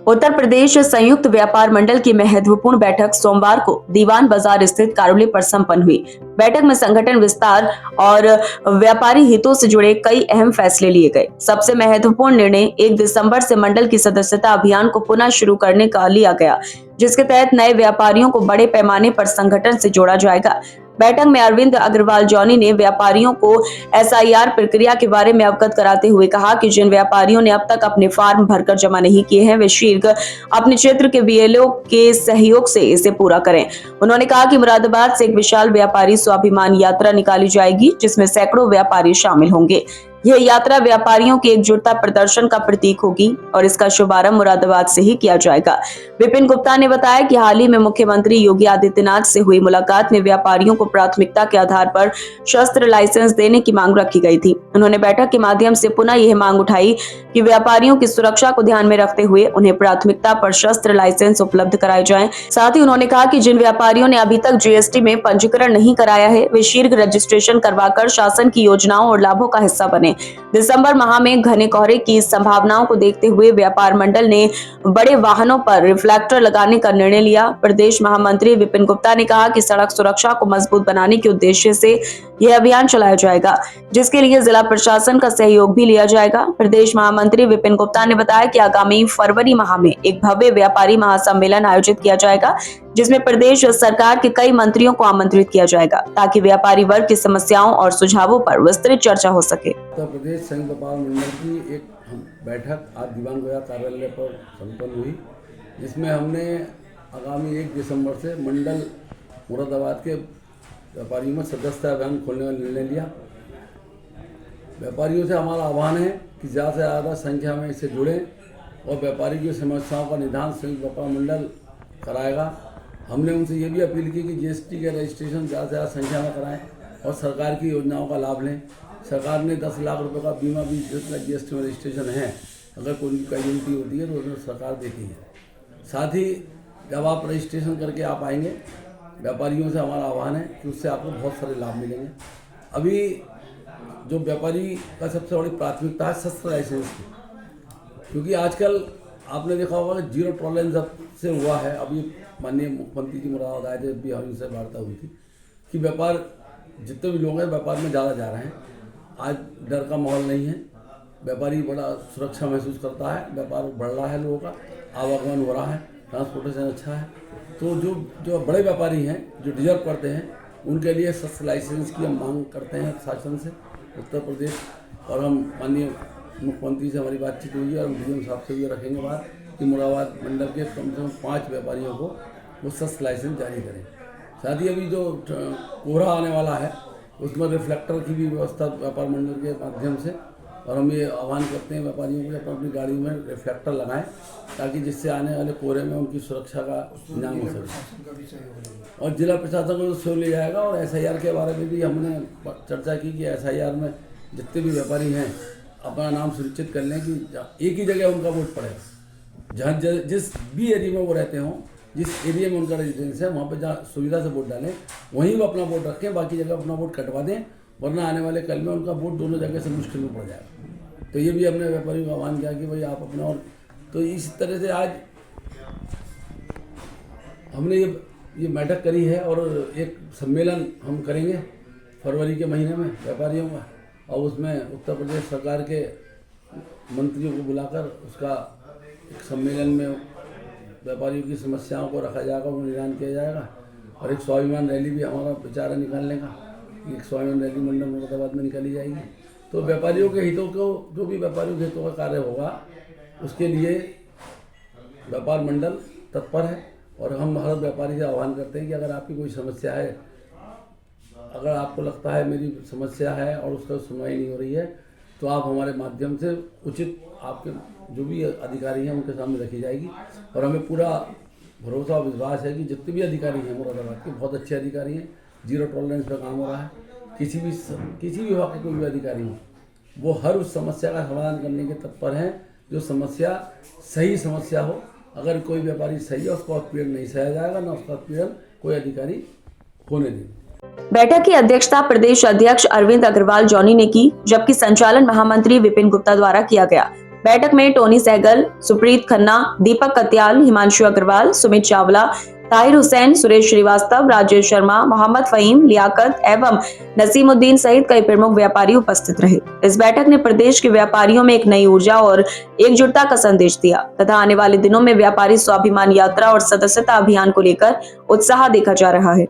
उत्तर प्रदेश संयुक्त व्यापार मंडल की महत्वपूर्ण बैठक सोमवार को दीवान बाजार स्थित कार्यालय पर संपन्न हुई। बैठक में संगठन विस्तार और व्यापारी हितों से जुड़े कई अहम फैसले लिए गए। सबसे महत्वपूर्ण निर्णय 1 दिसंबर से मंडल की सदस्यता अभियान को पुनः शुरू करने का लिया गया, जिसके तहत नए व्यापारियों को बड़े पैमाने पर संगठन से जोड़ा जाएगा। बैठक में अरविंद अग्रवाल जॉनी ने व्यापारियों को एसआईआर प्रक्रिया के बारे में अवगत कराते हुए कहा कि जिन व्यापारियों ने अब तक अपने फार्म भरकर जमा नहीं किए हैं, वे शीघ्र अपने क्षेत्र के बीएलओ के सहयोग से इसे पूरा करें। उन्होंने कहा कि मुरादाबाद से एक विशाल व्यापारी स्वाभिमान यात्रा निकाली जाएगी, जिसमें सैकड़ों व्यापारी शामिल होंगे। यह यात्रा व्यापारियों की एकजुटता प्रदर्शन का प्रतीक होगी और इसका शुभारंभ मुरादाबाद से ही किया जाएगा। विपिन गुप्ता ने बताया कि हाल ही में मुख्यमंत्री योगी आदित्यनाथ से हुई मुलाकात में व्यापारियों को प्राथमिकता के आधार पर शस्त्र लाइसेंस देने की मांग रखी गई थी। उन्होंने बैठक के माध्यम से पुनः यह मांग उठाई कि व्यापारियों की सुरक्षा को ध्यान में रखते हुए उन्हें प्राथमिकता पर शस्त्र लाइसेंस उपलब्ध कराए जाएं। साथ ही उन्होंने कहा कि जिन व्यापारियों ने अभी तक जीएसटी में पंजीकरण नहीं कराया है, वे शीघ्र रजिस्ट्रेशन करवाकर शासन की योजनाओं और लाभों का हिस्सा बने। दिसंबर माह में घने कोहरे की संभावनाओं को देखते हुए व्यापार मंडल ने बड़े वाहनों पर रिफ्लेक्टर लगाने का निर्णय लिया। प्रदेश महामंत्री विपिन गुप्ता ने कहा कि सड़क सुरक्षा को मजबूत बनाने के उद्देश्य से यह अभियान चलाया जाएगा, जिसके लिए जिला प्रशासन का सहयोग भी लिया जाएगा। प्रदेश महामंत्री विपिन गुप्ता ने बताया कि आगामी फरवरी माह में एक भव्य व्यापारी महासम्मेलन आयोजित किया जाएगा, जिसमें प्रदेश सरकार के कई मंत्रियों को आमंत्रित किया जाएगा, ताकि व्यापारी वर्ग की समस्याओं और सुझावों पर विस्तृत चर्चा हो सके। उत्तर प्रदेश संयुक्त व्यापार मंडल की एक बैठक आज दीवान बाजार कार्यालय पर संपन्न हुई, जिसमें हमने आगामी 1 दिसंबर से मंडल मुरादाबाद के व्यापारियों में सदस्यता अभियान खोलने का निर्णय लिया। व्यापारियों से हमारा आह्वान है कि ज़्यादा से ज़्यादा संख्या में इससे जुड़ें और व्यापारी की समस्याओं का निदान संयुक्त व्यापार मंडल कराएगा। हमने उनसे ये भी अपील की कि जीएसटी के रजिस्ट्रेशन ज़्यादा से ज़्यादा संख्या में कराएं और सरकार की योजनाओं का लाभ लें। सरकार ने 10 लाख रुपए का बीमा भी जितना जीएसटी में रजिस्ट्रेशन है, अगर कोई कैजुअलिटी होती है तो उसमें सरकार देती है। साथ ही जब आप रजिस्ट्रेशन करके आप आएंगे, व्यापारियों से हमारा आह्वान है कि उससे आपको बहुत सारे लाभ मिलेंगे। अभी जो व्यापारी का सबसे बड़ी प्राथमिकता है शस्त्र लाइसेंस की, क्योंकि आजकल आपने देखा होगा कि जीरो टॉलरेंस जब से हुआ है। अभी माननीय मुख्यमंत्री जी मुरादाबाद आए थे, भी हमसे वार्ता हुई थी कि व्यापार जितने भी लोग हैं व्यापार में ज़्यादा जा रहे हैं। आज डर का माहौल नहीं है, व्यापारी बड़ा सुरक्षा महसूस करता है, व्यापार बढ़ रहा है, लोगों का आवागमन हो रहा है, ट्रांसपोर्टेशन अच्छा है। तो जो बड़े व्यापारी हैं, जो डिजर्व करते हैं, उनके लिए शस्त्र लाइसेंस की हम मांग करते हैं शासन से, उत्तर प्रदेश। और हम माननीय मुख्यमंत्री से हमारी बातचीत हुई है और डीएम साहब से भी रखेंगे बात कि मुरादाबाद मंडल के कम से कम 5 व्यापारियों को वो शस्त्र लाइसेंस जारी करें। साथ ही अभी जो कोहरा आने वाला है, उसमें रिफ्लेक्टर की भी व्यवस्था व्यापार मंडल के माध्यम से, और हम ये आह्वान करते हैं व्यापारियों को कि अपनी गाड़ी में रिफ्लेक्टर लगाएं, ताकि जिससे आने वाले कोहरे में उनकी सुरक्षा का इंतजाम हो सके। और जिला प्रशासन को सहयोग लिया जाएगा। और एसआईआर के बारे में भी हमने चर्चा की कि एसआईआर में जितने भी व्यापारी हैं अपना नाम सुनिश्चित कर लें कि एक ही जगह उनका वोट पड़ेगा। जहाँ जिस भी एरिया में वो रहते हों, जिस एरिया में उनका रेजिडेंस है, वहाँ पे जहाँ सुविधा से वोट डालें, वहीं वो अपना वोट रखें, बाकी जगह अपना वोट कटवा दें, वरना आने वाले कल में उनका वोट दोनों जगह से मुश्किल में पड़ जाएगा। तो ये भी हमने व्यापारियों को आह्वान किया कि भाई आप अपना। और तो इस तरह से आज हमने ये बैठक करी है और एक सम्मेलन हम करेंगे फरवरी के महीने में व्यापारियों का, और उसमें उत्तर प्रदेश सरकार के मंत्रियों को बुलाकर उसका एक सम्मेलन में व्यापारियों की समस्याओं को रखा जाएगा, उन्हें निदान किया जाएगा। और एक स्वाभिमान रैली भी हमारा विचार है निकालने का, एक स्वाभिमान रैली मंडल मुरादाबाद में निकाली जाएगी। तो व्यापारियों के हितों को, जो भी व्यापारियों के हितों का कार्य होगा, उसके लिए व्यापार मंडल तत्पर है। और हम हर व्यापारी से आह्वान करते हैं कि अगर आपकी कोई समस्या है, अगर आपको लगता है मेरी समस्या है और उसका सुनवाई नहीं हो रही है, तो आप हमारे माध्यम से उचित आपके जो भी अधिकारी हैं उनके सामने रखी जाएगी। और हमें पूरा भरोसा और विश्वास है कि जितने भी अधिकारी हैं मुरादाबाद के, बहुत अच्छे अधिकारी हैं, जीरो टॉलरेंस पर काम हो रहा है। किसी भी विभाग के कोई भी अधिकारी हो, वो हर उस समस्या का समाधान करने के तत्पर हैं जो समस्या सही समस्या हो। अगर कोई व्यापारी सही है, उसका उत्पीड़न नहीं सहा जाएगा, ना उसका उत्पीड़न कोई अधिकारी होने देंगे। बैठक की अध्यक्षता प्रदेश अध्यक्ष अरविंद अग्रवाल जॉनी ने की, जबकि संचालन महामंत्री विपिन गुप्ता द्वारा किया गया। बैठक में टोनी सहगल, सुप्रीत खन्ना, दीपक कत्याल, हिमांशु अग्रवाल, सुमित चावला, ताहिर हुसैन, सुरेश श्रीवास्तव, राजेश शर्मा, मोहम्मद फहीम, लियाकत एवं नसीमुद्दीन सहित कई प्रमुख व्यापारी उपस्थित रहे। इस बैठक ने प्रदेश के व्यापारियों में एक नई ऊर्जा और एकजुटता का संदेश दिया तथा आने वाले दिनों में व्यापारी स्वाभिमान यात्रा और सदस्यता अभियान को लेकर उत्साह देखा जा रहा है।